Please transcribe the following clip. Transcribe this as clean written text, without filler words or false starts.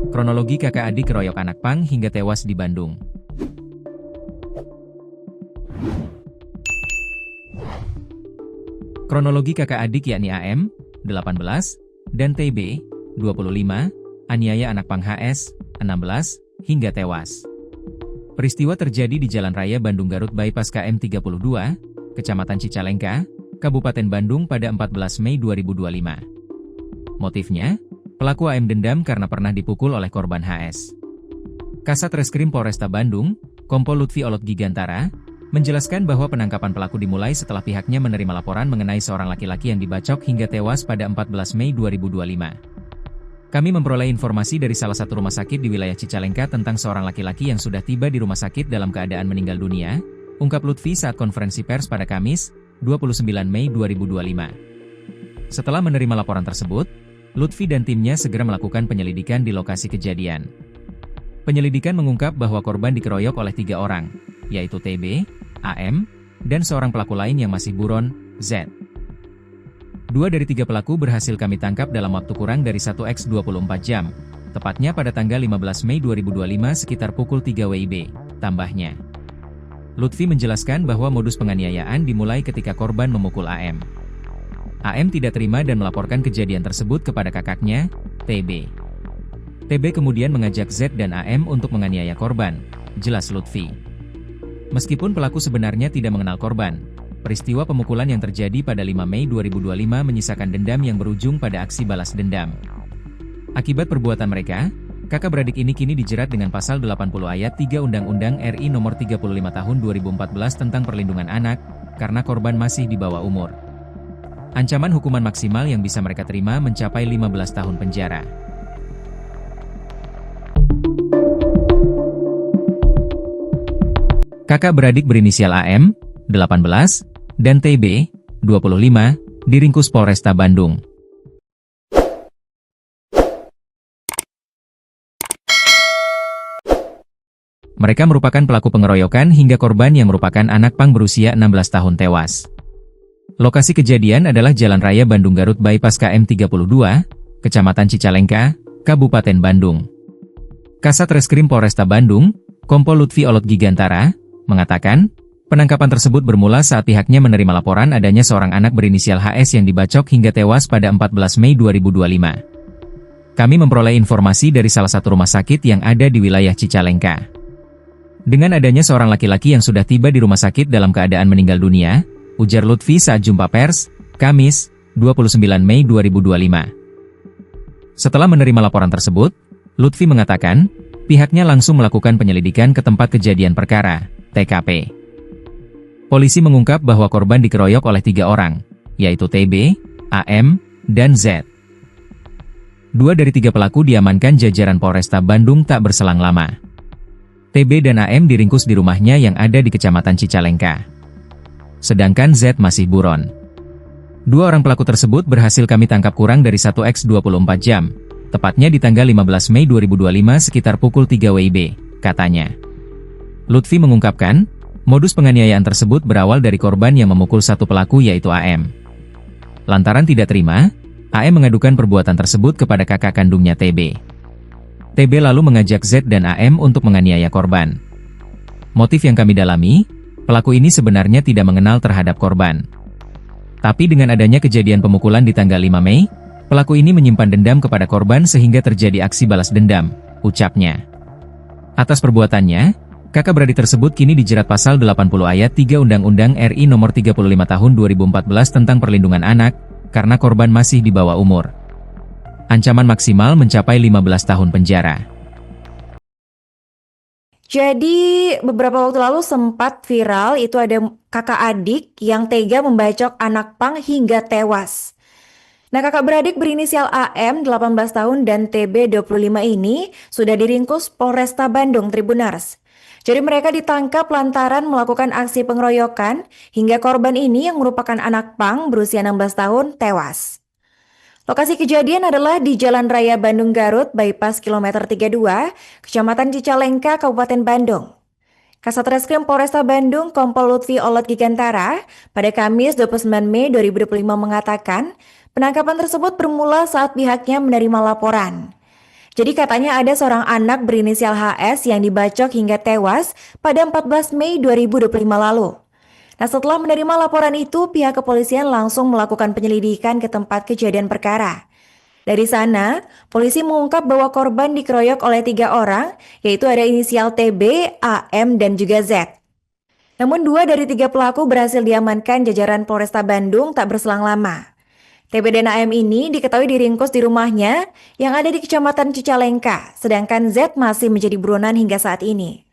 Kronologi kakak adik keroyok anak pang hingga tewas di Bandung. Kronologi kakak adik yakni AM, 18, dan TB, 25, aniaya anak pang HS, 16, hingga tewas. Peristiwa terjadi di Jalan Raya Bandung Garut Bypass KM 32, Kecamatan Cicalengka, Kabupaten Bandung pada 14 Mei 2025. Motifnya, pelaku AM dendam karena pernah dipukul oleh korban HS. Kasat Reskrim Polresta Bandung, Kompol Lutfi Olot Gigantara, menjelaskan bahwa penangkapan pelaku dimulai setelah pihaknya menerima laporan mengenai seorang laki-laki yang dibacok hingga tewas pada 14 Mei 2025. Kami memperoleh informasi dari salah satu rumah sakit di wilayah Cicalengka tentang seorang laki-laki yang sudah tiba di rumah sakit dalam keadaan meninggal dunia, ungkap Lutfi saat konferensi pers pada Kamis, 29 Mei 2025. Setelah menerima laporan tersebut, Lutfi dan timnya segera melakukan penyelidikan di lokasi kejadian. Penyelidikan mengungkap bahwa korban dikeroyok oleh 3 orang, yaitu TB, AM, dan seorang pelaku lain yang masih buron, Z. 2 dari 3 pelaku berhasil kami tangkap dalam waktu kurang dari 1x24 jam, tepatnya pada tanggal 15 Mei 2025 sekitar pukul 3 WIB, tambahnya. Lutfi menjelaskan bahwa modus penganiayaan dimulai ketika korban memukul AM. AM tidak terima dan melaporkan kejadian tersebut kepada kakaknya, TB. TB kemudian mengajak Z dan AM untuk menganiaya korban, jelas Lutfi. Meskipun pelaku sebenarnya tidak mengenal korban, peristiwa pemukulan yang terjadi pada 5 Mei 2025 menyisakan dendam yang berujung pada aksi balas dendam. Akibat perbuatan mereka, kakak beradik ini kini dijerat dengan pasal 80 ayat 3 Undang-Undang RI Nomor 35 Tahun 2014 tentang Perlindungan Anak, karena korban masih di bawah umur. Ancaman hukuman maksimal yang bisa mereka terima mencapai 15 tahun penjara. Kakak beradik berinisial AM, 18, dan TB, 25, diringkus Polresta Bandung. Mereka merupakan pelaku pengeroyokan hingga korban yang merupakan anak pang berusia 16 tahun tewas. Lokasi kejadian adalah Jalan Raya Bandung Garut Bypass KM 32, Kecamatan Cicalengka, Kabupaten Bandung. Kasat Reskrim Polresta Bandung, Kompol Lutfi Olot Gigantara, mengatakan, penangkapan tersebut bermula saat pihaknya menerima laporan adanya seorang anak berinisial HS yang dibacok hingga tewas pada 14 Mei 2025. Kami memperoleh informasi dari salah satu rumah sakit yang ada di wilayah Cicalengka. Dengan adanya seorang laki-laki yang sudah tiba di rumah sakit dalam keadaan meninggal dunia, ujar Lutfi saat jumpa pers, Kamis, 29 Mei 2025. Setelah menerima laporan tersebut, Lutfi mengatakan, pihaknya langsung melakukan penyelidikan ke tempat kejadian perkara, TKP. Polisi mengungkap bahwa korban dikeroyok oleh 3 orang, yaitu TB, AM, dan Z. 2 dari 3 pelaku diamankan jajaran Polresta Bandung tak berselang lama. TB dan AM diringkus di rumahnya yang ada di Kecamatan Cicalengka. Sedangkan Z masih buron. 2 orang pelaku tersebut berhasil kami tangkap kurang dari 1x24 jam, tepatnya di tanggal 15 Mei 2025 sekitar pukul 3 WIB, katanya. Lutfi mengungkapkan, modus penganiayaan tersebut berawal dari korban yang memukul satu pelaku yaitu AM. Lantaran tidak terima, AM mengadukan perbuatan tersebut kepada kakak kandungnya TB. TB lalu mengajak Z dan AM untuk menganiaya korban. Motif yang kami dalami, pelaku ini sebenarnya tidak mengenal terhadap korban. Tapi dengan adanya kejadian pemukulan di tanggal 5 Mei, pelaku ini menyimpan dendam kepada korban sehingga terjadi aksi balas dendam, ucapnya. Atas perbuatannya, kakak beradik tersebut kini dijerat pasal 80 ayat 3 Undang-Undang RI Nomor 35 Tahun 2014 tentang Perlindungan Anak, karena korban masih di bawah umur. Ancaman maksimal mencapai 15 tahun penjara. Jadi, beberapa waktu lalu sempat viral itu ada kakak adik yang tega membacok anak pang hingga tewas. Nah, kakak beradik berinisial AM 18 tahun dan TB 25 ini sudah diringkus Polresta Bandung Tribunars. Jadi mereka ditangkap lantaran melakukan aksi pengeroyokan hingga korban ini yang merupakan anak pang berusia 16 tahun tewas. Lokasi kejadian adalah di Jalan Raya Bandung Garut, Bypass Kilometer 32, Kecamatan Cicalengka, Kabupaten Bandung. Kasat Reskrim Polresta Bandung, Kompol Lutfi Olot Gigantara, pada Kamis 29 Mei 2025 mengatakan, penangkapan tersebut bermula saat pihaknya menerima laporan. Jadi katanya ada seorang anak berinisial HS yang dibacok hingga tewas pada 14 Mei 2025 lalu. Nah, setelah menerima laporan itu, pihak kepolisian langsung melakukan penyelidikan ke tempat kejadian perkara. Dari sana, polisi mengungkap bahwa korban dikeroyok oleh 3 orang, yaitu ada inisial TB, AM, dan juga Z. Namun 2 dari 3 pelaku berhasil diamankan jajaran Polresta Bandung tak berselang lama. TB dan AM ini diketahui diringkus di rumahnya yang ada di Kecamatan Cicalengka, sedangkan Z masih menjadi buronan hingga saat ini.